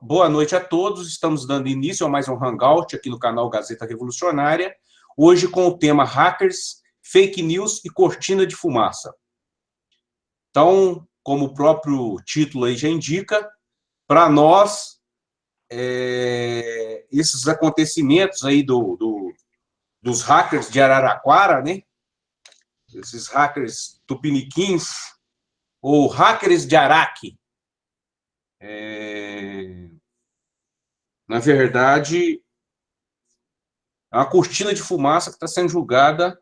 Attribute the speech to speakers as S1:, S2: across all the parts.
S1: boa noite a todos. Estamos dando início a mais um Hangout aqui no canal Gazeta Revolucionária, hoje com o tema Hackers, Fake News e Cortina de Fumaça. Então, como o próprio título aí já indica, para nós, esses acontecimentos aí dos hackers de Araraquara, né? Esses hackers tupiniquins, ou hackers de Araque, na verdade, é uma cortina de fumaça que está sendo julgada,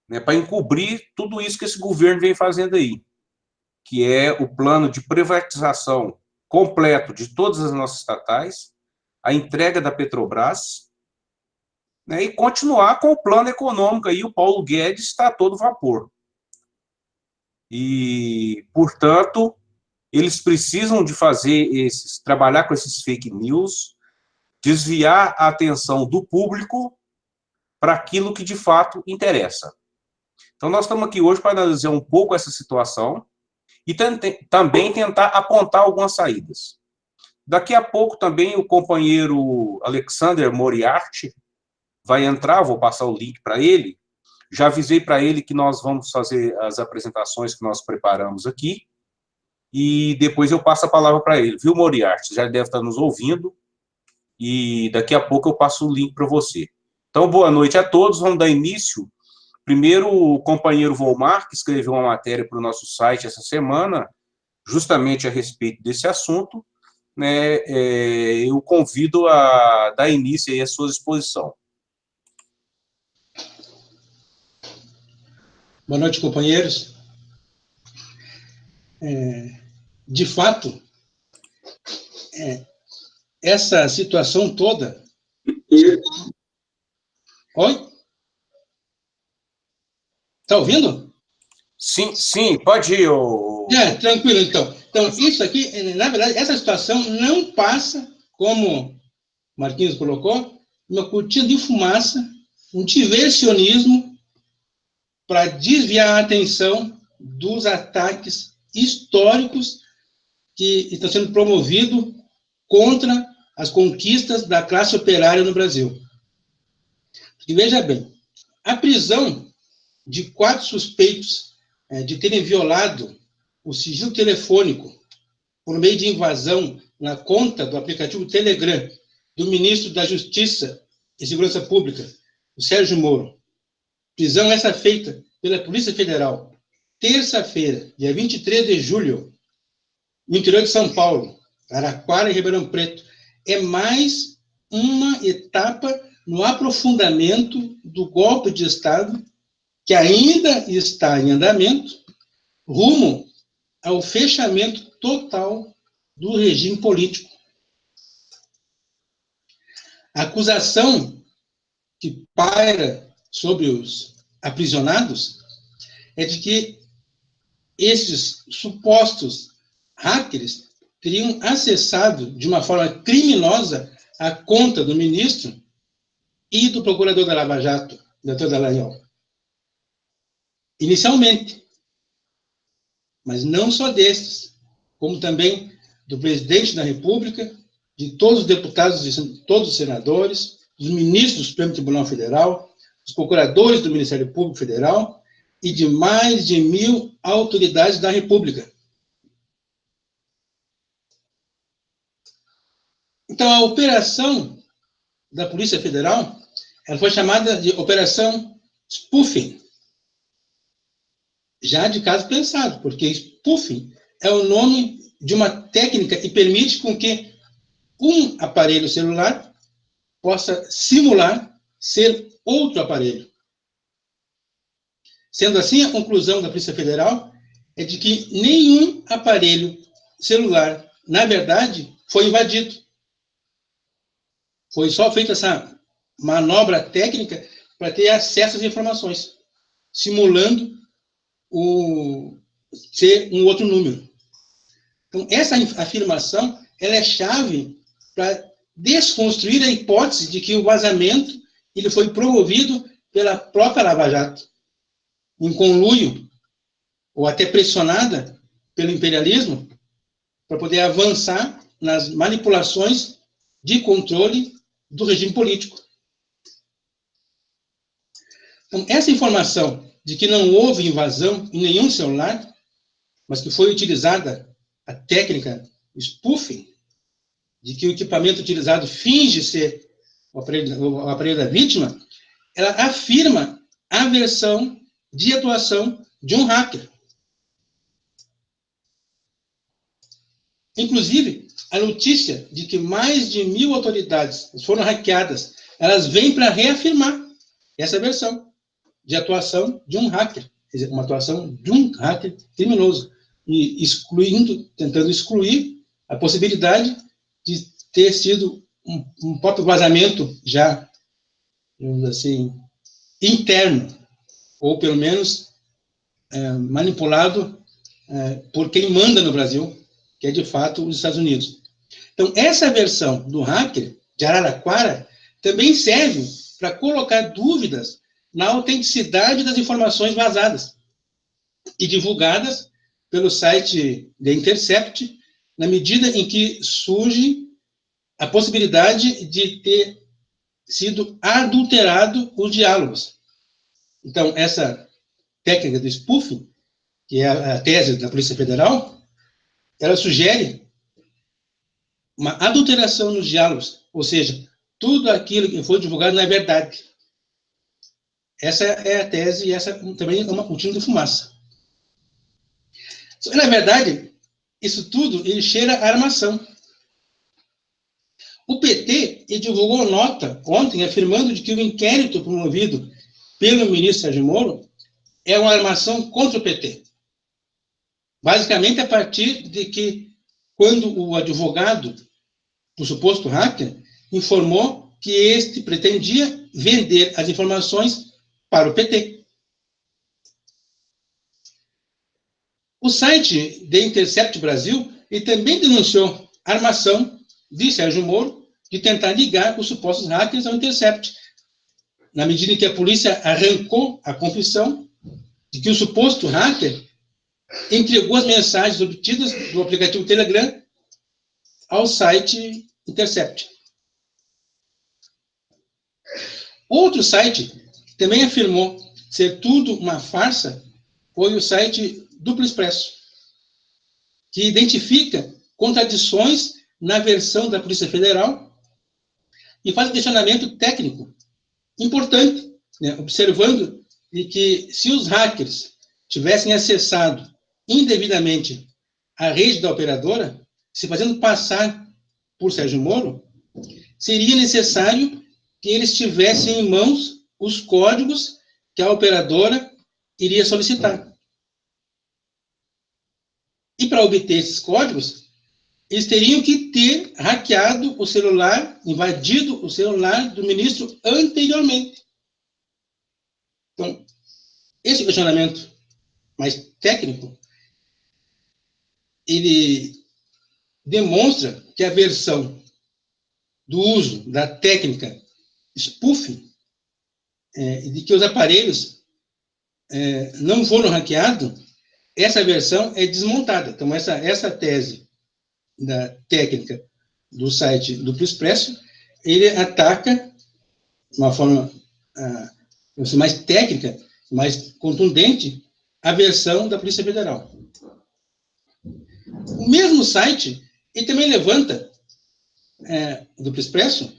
S1: né, para encobrir tudo isso que esse governo vem fazendo aí, que é o plano de privatização completo de todas as nossas estatais, a entrega da Petrobras, né, e continuar com o plano econômico aí. O Paulo Guedes está a todo vapor. E, portanto, eles precisam de trabalhar com esses fake news, desviar a atenção do público para aquilo que de fato interessa. Então, nós estamos aqui hoje para analisar um pouco essa situação e também tentar apontar algumas saídas. Daqui a pouco também o companheiro Alexander Moriarty vai entrar, vou passar o link para ele. Já avisei para ele que nós vamos fazer as apresentações que nós preparamos aqui e depois eu passo a palavra para ele. Viu, Moriarty? Já deve estar nos ouvindo e daqui a pouco eu passo o link para você. Então, boa noite a todos. Vamos dar início. Primeiro, o companheiro Volmar, que escreveu uma matéria para o nosso site essa semana, justamente a respeito desse assunto, né, eu convido a dar início aí à sua exposição.
S2: Boa noite, companheiros. De fato, essa situação toda... Oi? Está ouvindo?
S1: Sim, pode ir.
S2: Tranquilo, então. Então, isso aqui, na verdade, essa situação não passa, como Marquinhos colocou, uma cortina de fumaça, um diversionismo para desviar a atenção dos ataques históricos que estão sendo promovidos contra as conquistas da classe operária no Brasil. E veja bem, a prisão de 4 suspeitos de terem violado o sigilo telefônico por meio de invasão na conta do aplicativo Telegram do ministro da Justiça e Segurança Pública, o Sérgio Moro. Prisão essa feita pela Polícia Federal, terça-feira, dia 23 de julho, no interior de São Paulo, Araraquara e Ribeirão Preto. É mais uma etapa no aprofundamento do golpe de Estado, que ainda está em andamento, rumo ao fechamento total do regime político. A acusação que paira sobre os aprisionados é de que esses supostos hackers teriam acessado de uma forma criminosa a conta do ministro e do procurador da Lava Jato, Dr. Dallagnol. Inicialmente. Mas não só destes, como também do presidente da República, de todos os deputados e todos os senadores, dos ministros do Supremo Tribunal Federal, dos procuradores do Ministério Público Federal e de mais de 1.000 autoridades da República. Então, a operação da Polícia Federal, ela foi chamada de Operação Spoofing. Já de caso pensado, porque spoofing é o nome de uma técnica que permite com que um aparelho celular possa simular ser outro aparelho. Sendo assim, a conclusão da Polícia Federal é de que nenhum aparelho celular, na verdade, foi invadido. Foi só feita essa manobra técnica para ter acesso às informações, simulando ser um outro número. Então, essa afirmação ela é chave para desconstruir a hipótese de que o vazamento ele foi promovido pela própria Lava Jato, em conluio, ou até pressionada pelo imperialismo, para poder avançar nas manipulações de controle do regime político. Então, essa informação de que não houve invasão em nenhum celular, mas que foi utilizada a técnica spoofing, de que o equipamento utilizado finge ser o aparelho da vítima, ela afirma a versão de atuação de um hacker. Inclusive, a notícia de que mais de 1.000 autoridades foram hackeadas, elas vêm para reafirmar essa versão de atuação de um hacker, quer dizer, uma atuação de um hacker criminoso, e tentando excluir a possibilidade de ter sido um próprio vazamento já, digamos assim, interno, ou pelo menos manipulado por quem manda no Brasil, que é de fato os Estados Unidos. Então, essa versão do hacker de Araraquara também serve para colocar dúvidas na autenticidade das informações vazadas e divulgadas pelo site The Intercept, na medida em que surge a possibilidade de ter sido adulterado os diálogos. Então, essa técnica do spoofing, que é a tese da Polícia Federal, ela sugere uma adulteração nos diálogos, ou seja, tudo aquilo que foi divulgado não é verdade. Essa é a tese e essa também é uma cortina de fumaça. Na verdade, isso tudo ele cheira a armação. O PT divulgou nota ontem afirmando de que o inquérito promovido pelo ministro Sérgio Moro é uma armação contra o PT. Basicamente, a partir de que, quando o advogado, o suposto hacker, informou que este pretendia vender as informações para o PT. O site The Intercept Brasil ele também denunciou a armação de Sérgio Moro de tentar ligar os supostos hackers ao Intercept, na medida em que a polícia arrancou a confissão de que o suposto hacker entregou as mensagens obtidas do aplicativo Telegram ao site Intercept. Outro site que também afirmou ser tudo uma farsa foi o site Duplo Expresso, que identifica contradições na versão da Polícia Federal e faz um questionamento técnico importante, né, observando de que se os hackers tivessem acessado indevidamente a rede da operadora, se fazendo passar por Sérgio Moro, seria necessário que eles tivessem em mãos os códigos que a operadora iria solicitar. E para obter esses códigos, eles teriam que ter hackeado o celular, invadido o celular do ministro anteriormente. Então, esse questionamento mais técnico, ele demonstra que a versão do uso da técnica spoofing, de que os aparelhos não foram hackeados, essa versão é desmontada. Então, essa tese da técnica do site Duplo Expresso, ele ataca de uma forma mais técnica, mais contundente, a versão da Polícia Federal. O mesmo site, ele também levanta, Duplo Expresso,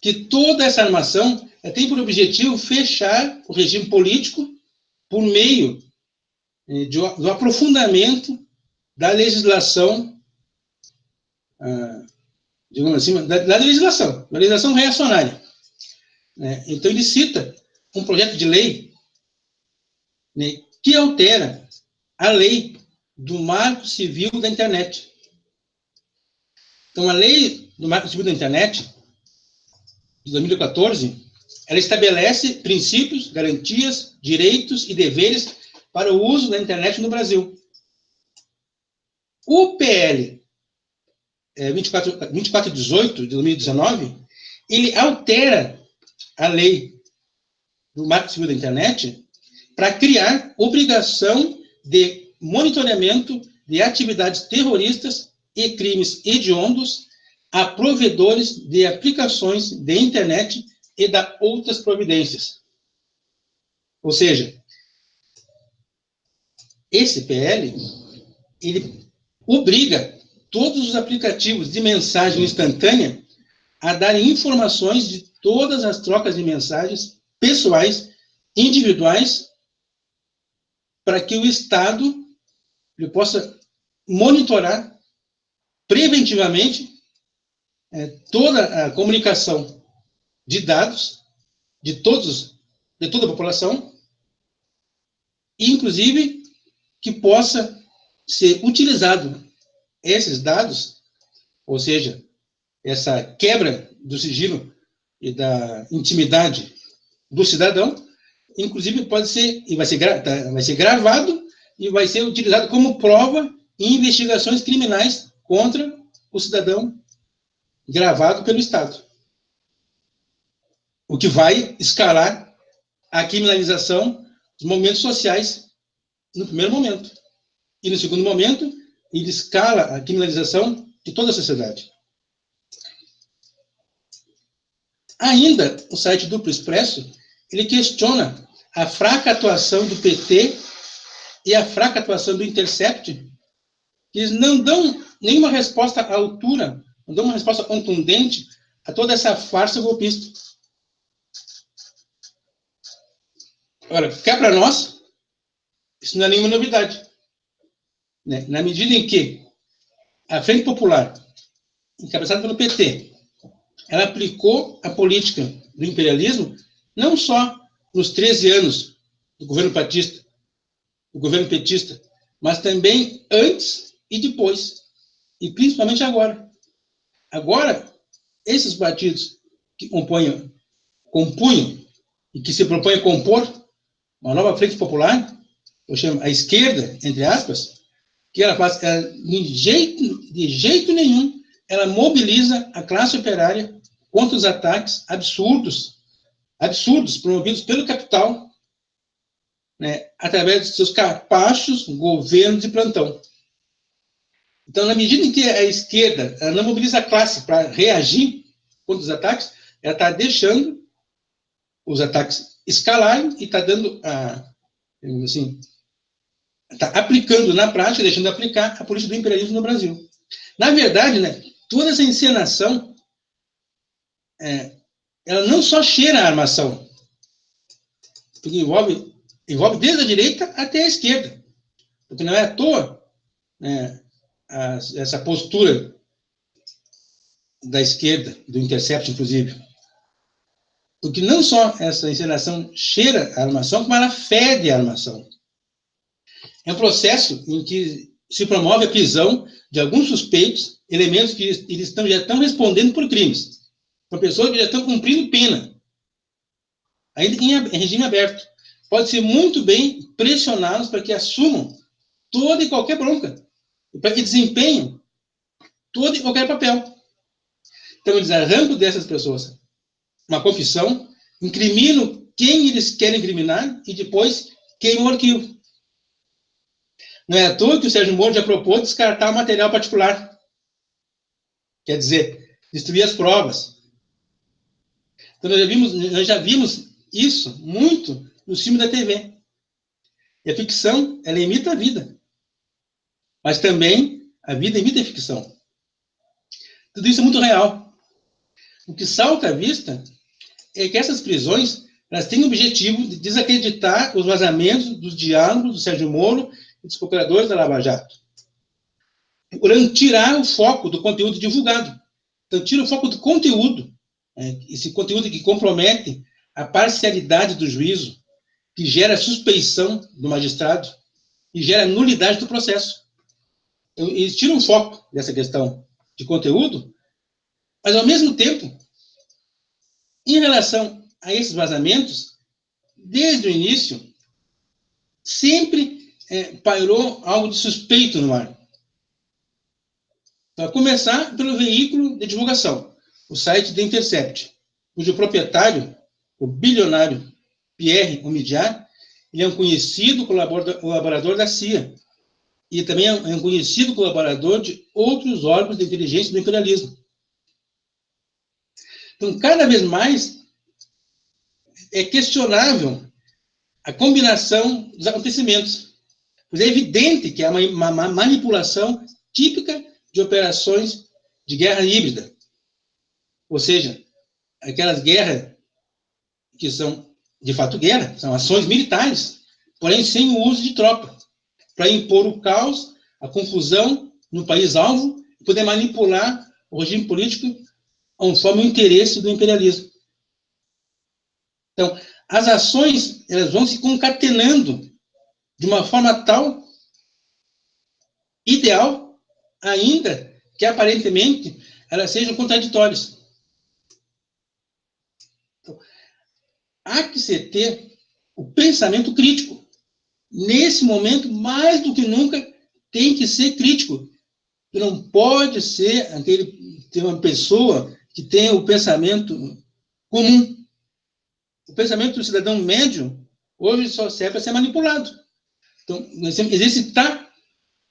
S2: que toda essa armação tem por objetivo fechar o regime político por meio do aprofundamento da legislação, digamos assim, da legislação reacionária. Então, ele cita um projeto de lei, né, que altera a lei do Marco Civil da Internet. Então, a lei do Marco Civil da Internet, de 2014, ela estabelece princípios, garantias, direitos e deveres para o uso da internet no Brasil. O PL 2418 de 2019, ele altera a lei do Marco Civil da Internet para criar obrigação de monitoramento de atividades terroristas e crimes hediondos a provedores de aplicações de internet e da outras providências. Ou seja, esse PL, ele obriga todos os aplicativos de mensagem instantânea a darem informações de todas as trocas de mensagens pessoais, individuais, para que o Estado ele possa monitorar preventivamente toda a comunicação de dados de toda a população, inclusive que possa ser utilizado esses dados, ou seja, essa quebra do sigilo e da intimidade do cidadão, inclusive pode ser, e vai ser gravado e vai ser utilizado como prova em investigações criminais contra o cidadão gravado pelo Estado. O que vai escalar a criminalização dos movimentos sociais no primeiro momento. E no segundo momento, ele escala a criminalização de toda a sociedade. Ainda, o site Duplo Expresso, ele questiona a fraca atuação do PT e a fraca atuação do Intercept, que eles não dão nenhuma resposta à altura, não dão uma resposta contundente a toda essa farsa golpista. Agora, cá para nós, isso não é nenhuma novidade. Né? Na medida em que a Frente Popular, encabeçada pelo PT, ela aplicou a política do imperialismo não só nos 13 anos do governo petista, mas também antes e depois, e principalmente agora. Agora, esses partidos que compunham e que se propõem a compor uma nova Frente Popular, eu chamo a esquerda, entre aspas, que ela faz, de jeito nenhum, ela mobiliza a classe operária contra os ataques absurdos promovidos pelo capital, né, através de seus capachos, governos de plantão. Então, na medida em que a esquerda ela não mobiliza a classe para reagir contra os ataques, ela está deixando os ataques escalarem e está dando, assim, está aplicando na prática, deixando de aplicar a política do imperialismo no Brasil. Na verdade, né, toda essa encenação, ela não só cheira a armação, porque envolve desde a direita até a esquerda. Porque não é à toa, né, essa postura da esquerda, do Intercept, inclusive. Porque não só essa encenação cheira a armação, como ela fede a armação. É um processo em que se promove a prisão de alguns suspeitos, elementos que eles já estão respondendo por crimes. São pessoas que já estão cumprindo pena, ainda em regime aberto. Pode-se muito bem pressioná-los para que assumam toda e qualquer bronca, para que desempenhem todo e qualquer papel. Então, eles arrancam dessas pessoas uma confissão, incriminam quem eles querem incriminar e depois queimam o arquivo. Não é à toa que o Sérgio Moro já propôs descartar o material particular. Quer dizer, destruir as provas. Então, nós já vimos isso muito no filme da TV. E a ficção, ela imita a vida. Mas também a vida imita a ficção. Tudo isso é muito real. O que salta à vista é que essas prisões elas têm o objetivo de desacreditar os vazamentos dos diálogos do Sérgio Moro e dos procuradores da Lava Jato. Procurando tirar o foco do conteúdo divulgado. Então, tira o foco do conteúdo. Esse conteúdo que compromete a parcialidade do juízo, que gera suspeição do magistrado e gera nulidade do processo. Então, eles tiram o foco dessa questão de conteúdo, mas, ao mesmo tempo, em relação a esses vazamentos, desde o início, sempre pairou algo de suspeito no ar. Para começar pelo veículo de divulgação, o site The Intercept, cujo proprietário, o bilionário Pierre Omidyar, ele é um conhecido colaborador da CIA, e também é um conhecido colaborador de outros órgãos de inteligência do imperialismo. Então, cada vez mais é questionável a combinação dos acontecimentos, pois é evidente que há uma manipulação típica de operações de guerra híbrida, ou seja, aquelas guerras que são, de fato, guerra, são ações militares, porém sem o uso de tropa, para impor o caos, a confusão no país-alvo e poder manipular o regime político conforme o interesse do imperialismo. Então, as ações elas vão se concatenando de uma forma tal, ideal, ainda que aparentemente elas sejam contraditórias. Então, há que se ter o pensamento crítico. Nesse momento, mais do que nunca, tem que ser crítico. Não pode ser ter uma pessoa que tenha o pensamento comum. O pensamento do cidadão médio hoje só serve para ser manipulado. Então, nós temos que exercitar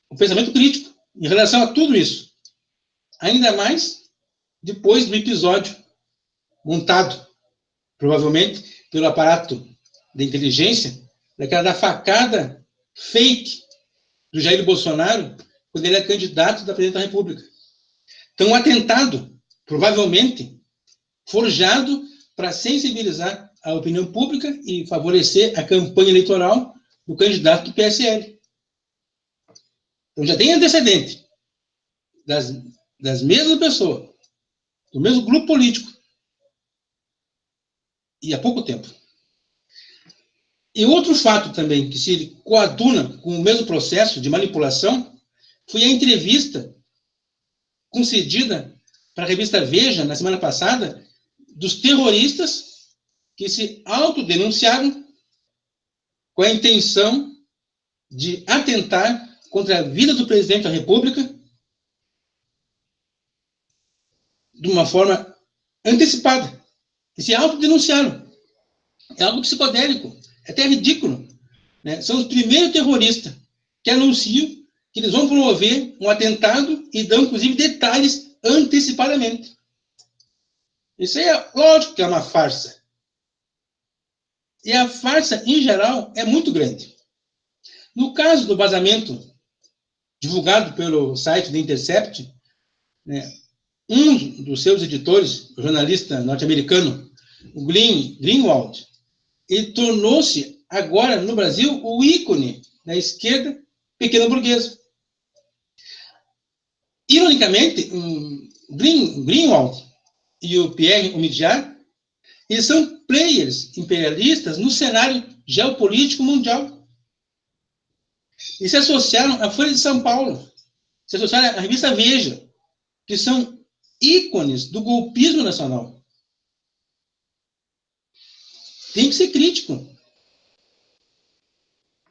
S2: o pensamento crítico em relação a tudo isso. Ainda mais depois do episódio montado, provavelmente, pelo aparato de inteligência, da facada fake do Jair Bolsonaro, quando ele é candidato da presidência da República. Então, um atentado, provavelmente, forjado para sensibilizar a opinião pública e favorecer a campanha eleitoral do candidato do PSL. Então, já tem antecedente das mesmas pessoas, do mesmo grupo político, e há pouco tempo. E outro fato também que se coaduna com o mesmo processo de manipulação foi a entrevista concedida para a revista Veja, na semana passada, dos terroristas que se autodenunciaram com a intenção de atentar contra a vida do presidente da República de uma forma antecipada. E se autodenunciaram. É algo psicodélico, é até ridículo. Né? São os primeiros terroristas que anunciam que eles vão promover um atentado e dão, inclusive, detalhes antecipadamente. Isso aí é lógico que é uma farsa. E a farsa, em geral, é muito grande. No caso do vazamento divulgado pelo site The Intercept, né, um dos seus editores, o jornalista norte-americano, o Greenwald, ele tornou-se agora no Brasil o ícone da esquerda pequena burguesa. Ironicamente, Greenwald e o Pierre Omidyar, eles são players imperialistas no cenário geopolítico mundial. E se associaram à Folha de São Paulo, se associaram à revista Veja, que são ícones do golpismo nacional. Tem que ser crítico.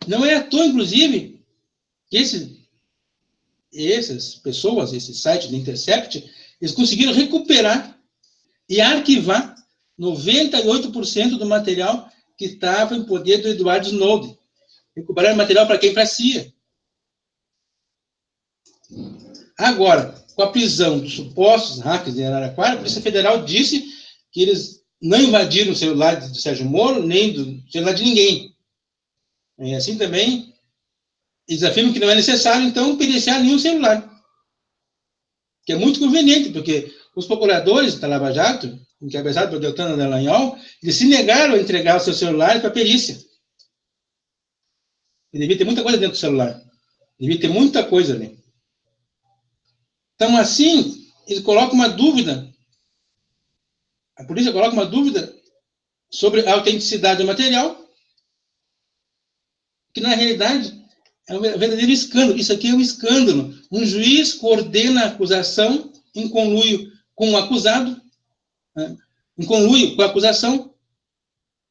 S2: Não é à toa, inclusive, que essas pessoas, esse site do Intercept, eles conseguiram recuperar e arquivar 98% do material que estava em poder do Edward Snowden. Recuperaram material para quem? Para a CIA. Agora, com a prisão dos supostos hackers de Araraquara, a Polícia Federal disse que eles não invadiram o celular do Sérgio Moro, nem do celular de ninguém. E assim também, eles afirmam que não é necessário, então, periciar nenhum celular. Que é muito conveniente, porque os procuradores da Lava Jato, encabeçados por Deltan Dallagnol, eles se negaram a entregar o seu celular para a perícia. E devia ter muita coisa dentro do celular. Devia ter muita coisa ali. Então, assim, ele coloca uma dúvida, a polícia coloca uma dúvida sobre a autenticidade do material, que, na realidade, é um verdadeiro escândalo. Isso aqui é um escândalo. Um juiz coordena a acusação em conluio com o acusado, né, em conluio com a acusação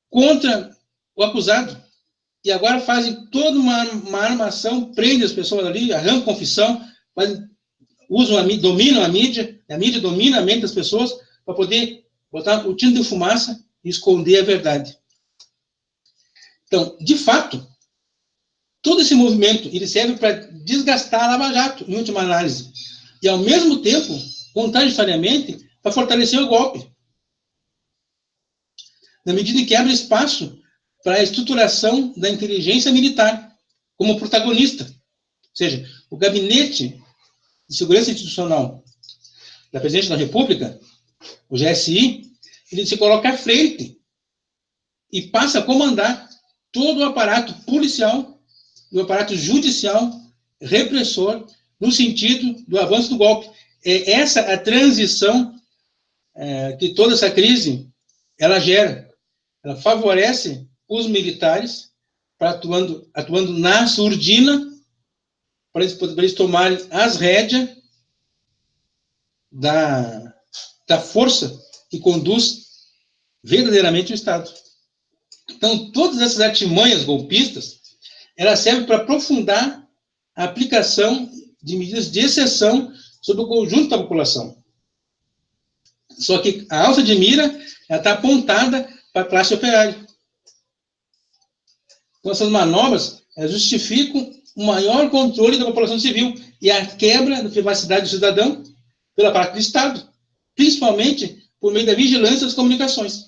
S2: contra o acusado. E agora fazem toda uma armação, prendem as pessoas ali, arrancam confissão, dominam a mídia domina a mente das pessoas para poder botar o tino de fumaça e esconder a verdade. Então, de fato, todo esse movimento, ele serve para desgastar a Lava Jato, em última análise. E, ao mesmo tempo, contraditoriamente, para fortalecer o golpe. Na medida em que abre espaço para a estruturação da inteligência militar como protagonista. Ou seja, o Gabinete de Segurança Institucional da Presidência da República, o GSI, ele se coloca à frente e passa a comandar todo o aparato policial e o aparato judicial repressor no sentido do avanço do golpe. É essa a transição que toda essa crise ela gera. Ela favorece os militares atuando na surdina para eles tomarem as rédeas da força que conduz verdadeiramente o Estado. Então, todas essas artimanhas golpistas, elas servem para aprofundar a aplicação de medidas de exceção sobre o conjunto da população. Só que a alça de mira está apontada para a classe operária. Então, essas manobras justificam o maior controle da população civil e a quebra da privacidade do cidadão pela parte do Estado, principalmente por meio da vigilância das comunicações.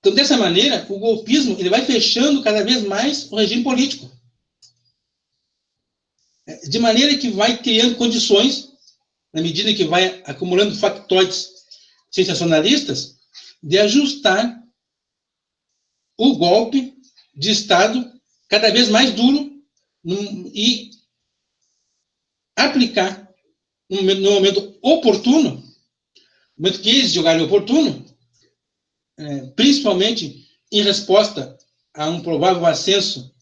S2: Então, dessa maneira, o golpismo ele vai fechando cada vez mais o regime político. De maneira que vai criando condições, na medida que vai acumulando factoides sensacionalistas, de ajustar o golpe de Estado cada vez mais duro e aplicar no momento oportuno, no momento que eles julgarem oportuno, principalmente em resposta a um provável ascenso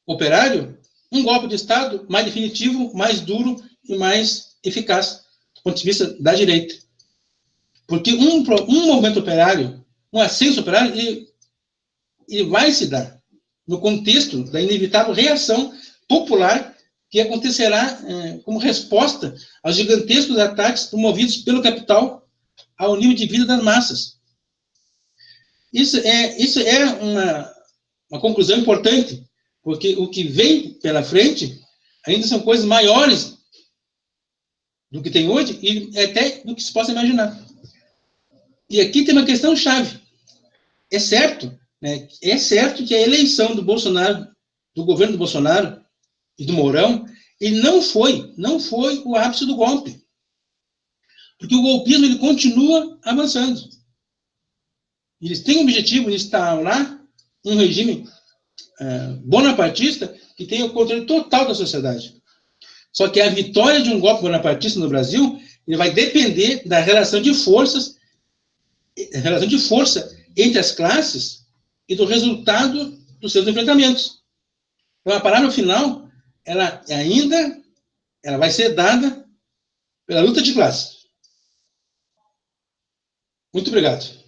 S2: operário, um golpe de Estado mais definitivo, mais duro e mais eficaz, do ponto de vista da direita. Porque um movimento operário, um ascenso operário, ele vai se dar no contexto da inevitável reação popular que acontecerá como resposta aos gigantescos ataques promovidos pelo capital ao nível de vida das massas. Isso é uma conclusão importante, porque o que vem pela frente ainda são coisas maiores do que tem hoje e até do que se possa imaginar. E aqui tem uma questão chave. É certo que a eleição do Bolsonaro, do governo do Bolsonaro e do Mourão, ele não foi o ápice do golpe. Porque o golpismo ele continua avançando. Eles têm o objetivo de instaurar um regime bonapartista que tenha o controle total da sociedade. Só que a vitória de um golpe bonapartista no Brasil ele vai depender da relação de força entre as classes e do resultado dos seus enfrentamentos. Então, a palavra final, ela vai ser dada pela luta de classe. Muito obrigado.